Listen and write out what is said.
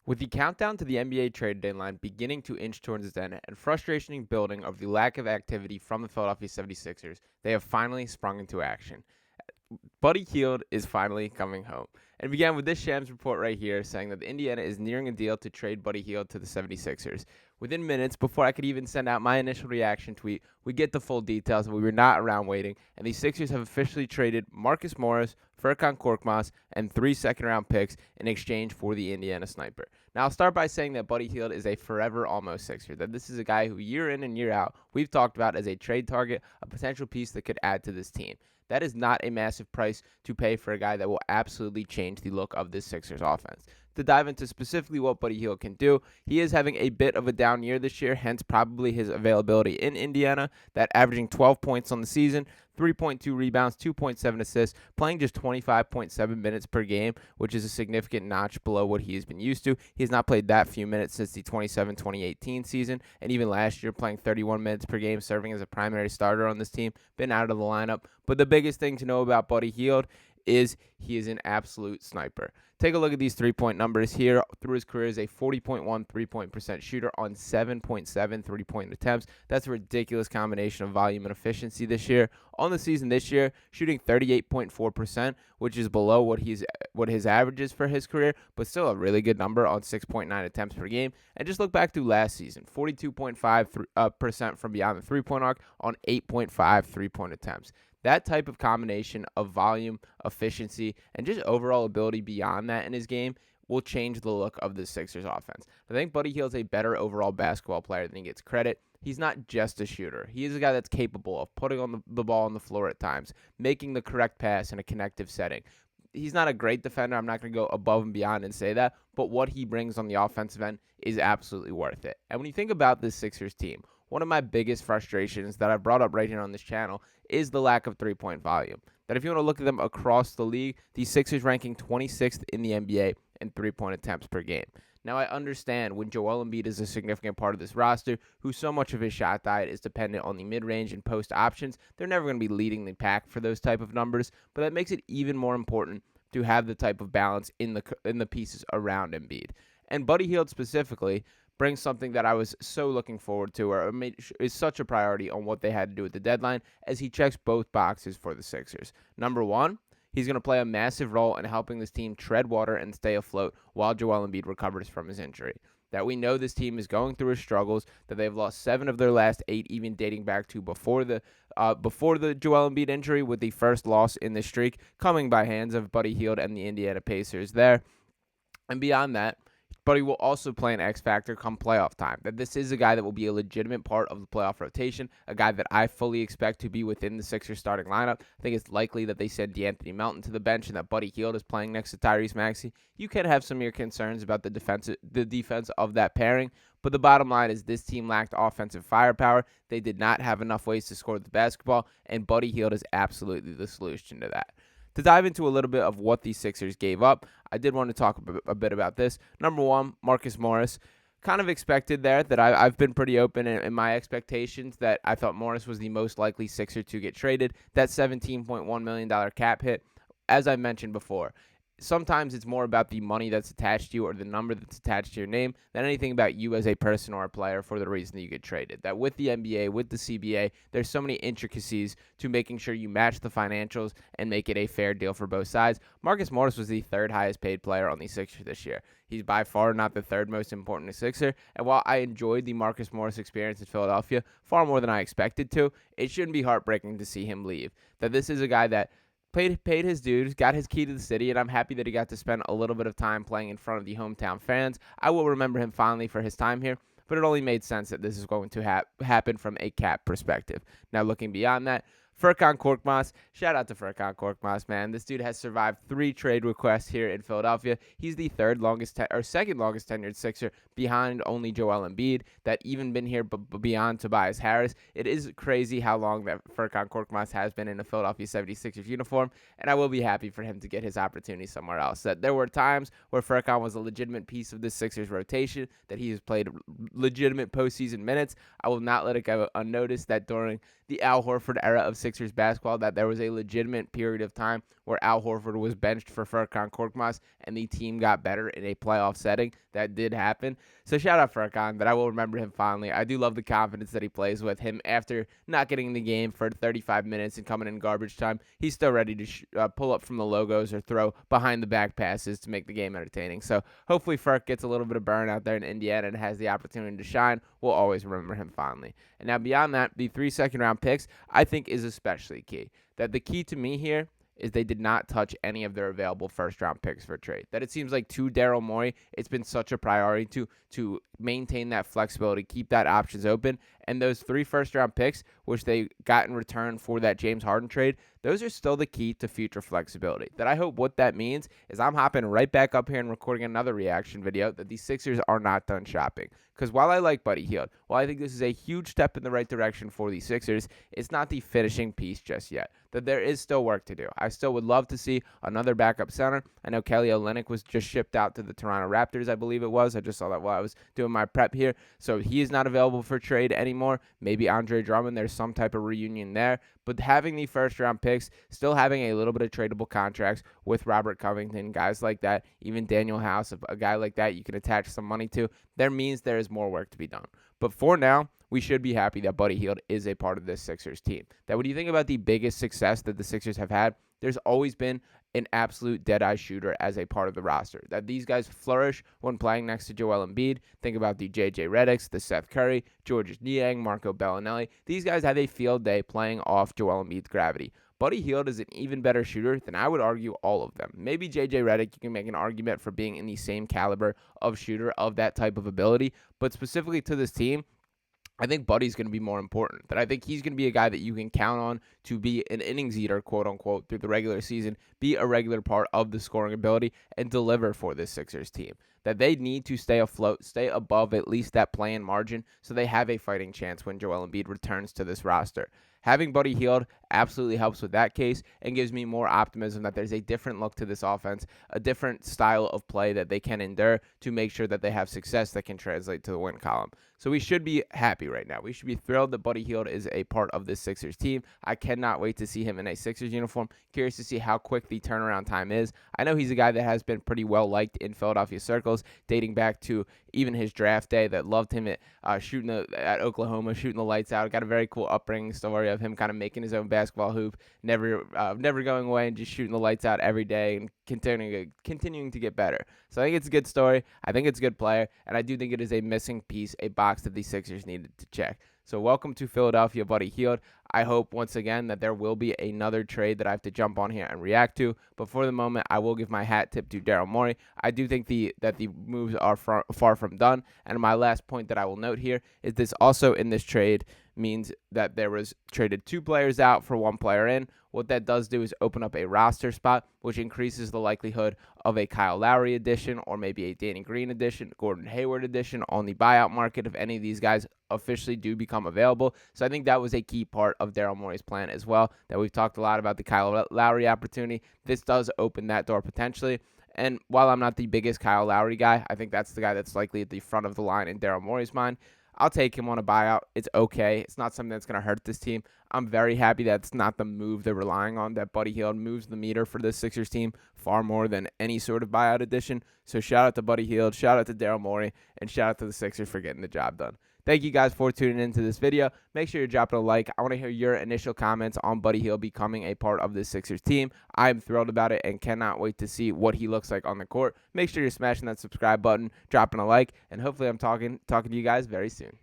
With the countdown to the NBA trade deadline beginning to inch towards its end and frustration building of the lack of activity from the Philadelphia 76ers, they have finally sprung into action. Buddy Hield is finally coming home. And began with this Shams report right here saying that Indiana is nearing a deal to trade Buddy Hield to the 76ers. Within minutes, before I could even send out my initial reaction tweet, we get the full details, and we were not around waiting. And the Sixers have officially traded Marcus Morris, Fon Corkas, and 3 second-round picks in exchange for the Indiana Sniper. Now, I'll start by saying that Buddy Hield is a forever almost Sixer, that this is a guy who year in and year out we've talked about as a trade target, a potential piece that could add to this team. That is not a massive price to pay for a guy that will absolutely change the look of this Sixers offense. To dive into specifically what Buddy Hield can do, he is having a bit of a down year this year, hence probably his availability in Indiana, that averaging 12 points on the season, 3.2 rebounds, 2.7 assists, playing just 25.7 minutes per game, which is a significant notch below what he has been used to. He has not played that few minutes since the 2017-2018 season, and even last year playing 31 minutes per game, serving as a primary starter on this team, been out of the lineup. But the biggest thing to know about Buddy Hield is he is an absolute sniper. Take a look at these three-point numbers here. Through his career, is a 40.1 three-point percent shooter on 7.7 three-point attempts. That's a ridiculous combination of volume and efficiency this year. On the season this year, shooting 38.4%, which is below what his average is for his career, but still a really good number on 6.9 attempts per game. And just look back to last season, 42.5% from beyond the three-point arc on 8.5 three-point attempts. That type of combination of volume, efficiency, and just overall ability beyond that in his game will change the look of the Sixers offense. I think Buddy Hield's a better overall basketball player than he gets credit. He's not just a shooter. He is a guy that's capable of putting on the ball on the floor at times, making the correct pass in a connective setting. He's not a great defender. I'm not going to go above and beyond and say that, but what he brings on the offensive end is absolutely worth it. And when you think about this Sixers team, one of my biggest frustrations that I've brought up right here on this channel is the lack of three-point volume. That if you want to look at them across the league, the Sixers ranking 26th in the NBA in three-point attempts per game. Now, I understand when Joel Embiid is a significant part of this roster, who so much of his shot diet is dependent on the mid-range and post options, they're never going to be leading the pack for those type of numbers, but that makes it even more important to have the type of balance in the pieces around Embiid. And Buddy Hield specifically brings something that I was so looking forward to, or is such a priority on what they had to do at the deadline, as he checks both boxes for the Sixers. Number one, he's going to play a massive role in helping this team tread water and stay afloat while Joel Embiid recovers from his injury. That we know this team is going through his struggles, that they've lost 7 of their last 8, even dating back to before the Joel Embiid injury, with the first loss in the streak coming by hands of Buddy Hield and the Indiana Pacers there. And beyond that, Buddy will also play an X factor come playoff time. That this is a guy that will be a legitimate part of the playoff rotation, a guy that I fully expect to be within the Sixers starting lineup. I think it's likely that they send DeAnthony Melton to the bench and that Buddy Hield is playing next to Tyrese Maxey. You can have some of your concerns about the defense of that pairing, but the bottom line is this team lacked offensive firepower. They did not have enough ways to score the basketball, and Buddy Hield is absolutely the solution to that. To dive into a little bit of what the Sixers gave up, I did want to talk a bit about this. Number one, Marcus Morris. Kind of expected there that I've been pretty open in my expectations that I thought Morris was the most likely Sixer to get traded. That $17.1 million cap hit, as I mentioned before, sometimes it's more about the money that's attached to you or the number that's attached to your name than anything about you as a person or a player for the reason that you get traded. That with the NBA, with the CBA, there's so many intricacies to making sure you match the financials and make it a fair deal for both sides. Marcus Morris was the 3rd highest paid player on the Sixers this year. He's by far not the 3rd most important Sixer, and while I enjoyed the Marcus Morris experience in Philadelphia far more than I expected to, it shouldn't be heartbreaking to see him leave. That this is a guy that paid his dues, got his key to the city, and I'm happy that he got to spend a little bit of time playing in front of the hometown fans. I will remember him fondly for his time here, but it only made sense that this is going to happen from a cap perspective. Now, looking beyond that, Fon Corkas, shout out to Fon Corkas, man. This dude has survived 3 trade requests here in Philadelphia. He's the second longest tenured Sixer behind only Joel Embiid, that even been here beyond Tobias Harris. It is crazy how long that Fon Corkas has been in a Philadelphia 76ers uniform, and I will be happy for him to get his opportunity somewhere else. That there were times where Fon was a legitimate piece of this Sixers rotation, that he has played legitimate postseason minutes. I will not let it go unnoticed that during the Al Horford era of Sixers basketball that there was a legitimate period of time where Al Horford was benched for Fon Corkas and the team got better in a playoff setting. That did happen. So shout out Furkan, but I will remember him fondly. I do love the confidence that he plays with. Him after not getting in the game for 35 minutes and coming in garbage time, he's still ready to pull up from the logos or throw behind the back passes to make the game entertaining. So hopefully Furk gets a little bit of burn out there in Indiana and has the opportunity to shine. We'll always remember him fondly. And now beyond that, the 3 second-round picks I think is especially key. That the key to me here is they did not touch any of their available first-round picks for trade. That it seems like to Daryl Morey, it's been such a priority to maintain that flexibility, keep that options open, and those 3 first-round picks, which they got in return for that James Harden trade, those are still the key to future flexibility. That I hope what that means is I'm hopping right back up here and recording another reaction video that the Sixers are not done shopping. Because while I like Buddy Hield, while I think this is a huge step in the right direction for the Sixers, it's not the finishing piece just yet. That there is still work to do. I still would love to see another backup center. I know Kelly Olynyk was just shipped out to the Toronto Raptors, I believe it was. I just saw that while I was doing my prep here. So he is not available for trade anymore. Maybe Andre Drummond, there's some type of reunion there. But having the first-round picks, still having a little bit of tradable contracts with Robert Covington, guys like that, even Daniel House, a guy like that you can attach some money to, there means there is more work to be done. But for now, we should be happy that Buddy Hield is a part of this Sixers team. That when you think about the biggest success that the Sixers have had, there's always been an absolute dead-eye shooter as a part of the roster. That these guys flourish when playing next to Joel Embiid. Think about the J.J. Redicks, the Seth Curry, Georges Niang, Marco Bellinelli. These guys have a field day playing off Joel Embiid's gravity. Buddy Hield is an even better shooter than I would argue all of them. Maybe J.J. Redick, you can make an argument for being in the same caliber of shooter of that type of ability. But specifically to this team, I think Buddy's going to be more important. That I think he's going to be a guy that you can count on to be an innings eater, quote unquote, through the regular season, be a regular part of the scoring ability, and deliver for this Sixers team. That they need to stay afloat, stay above at least that play-in margin, so they have a fighting chance when Joel Embiid returns to this roster. Having Buddy Hield absolutely helps with that case and gives me more optimism that there's a different look to this offense, a different style of play that they can endure to make sure that they have success that can translate to the win column. So we should be happy right now. We should be thrilled that Buddy Hield is a part of this Sixers team. I cannot wait to see him in a Sixers uniform. Curious to see how quick the turnaround time is. I know he's a guy that has been pretty well liked in Philadelphia circles, dating back to even his draft day, that loved him at at Oklahoma, shooting the lights out. Got a very cool upbringing story of him kind of making his own basketball hoop, never going away and just shooting the lights out every day and continuing to get better. So I think it's a good story. I think it's a good player, and I do think it is a missing piece, a box that the Sixers needed to check. So welcome to Philadelphia, Buddy Hield. I hope once again that there will be another trade that I have to jump on here and react to. But for the moment, I will give my hat tip to Daryl Morey. I do think that the moves are far from done. And my last point that I will note here is this also in this trade means that there was traded 2 players out for 1 player in. What that does do is open up a roster spot, which increases the likelihood of a Kyle Lowry addition or maybe a Danny Green addition, Gordon Hayward addition on the buyout market if any of these guys officially do become available. So I think that was a key part of Daryl Morey's plan as well, that we've talked a lot about the Kyle Lowry opportunity. This does open that door potentially. And while I'm not the biggest Kyle Lowry guy, I think that's the guy that's likely at the front of the line in Daryl Morey's mind. I'll take him on a buyout. It's okay. It's not something that's going to hurt this team. I'm very happy that's not the move they're relying on, that Buddy Hield moves the meter for this Sixers team far more than any sort of buyout addition. So shout out to Buddy Hield, shout out to Daryl Morey, and shout out to the Sixers for getting the job done. Thank you guys for tuning into this video. Make sure you're dropping a like. I want to hear your initial comments on Buddy Hield becoming a part of this Sixers team. I'm thrilled about it and cannot wait to see what he looks like on the court. Make sure you're smashing that subscribe button, dropping a like, and hopefully I'm talking to you guys very soon.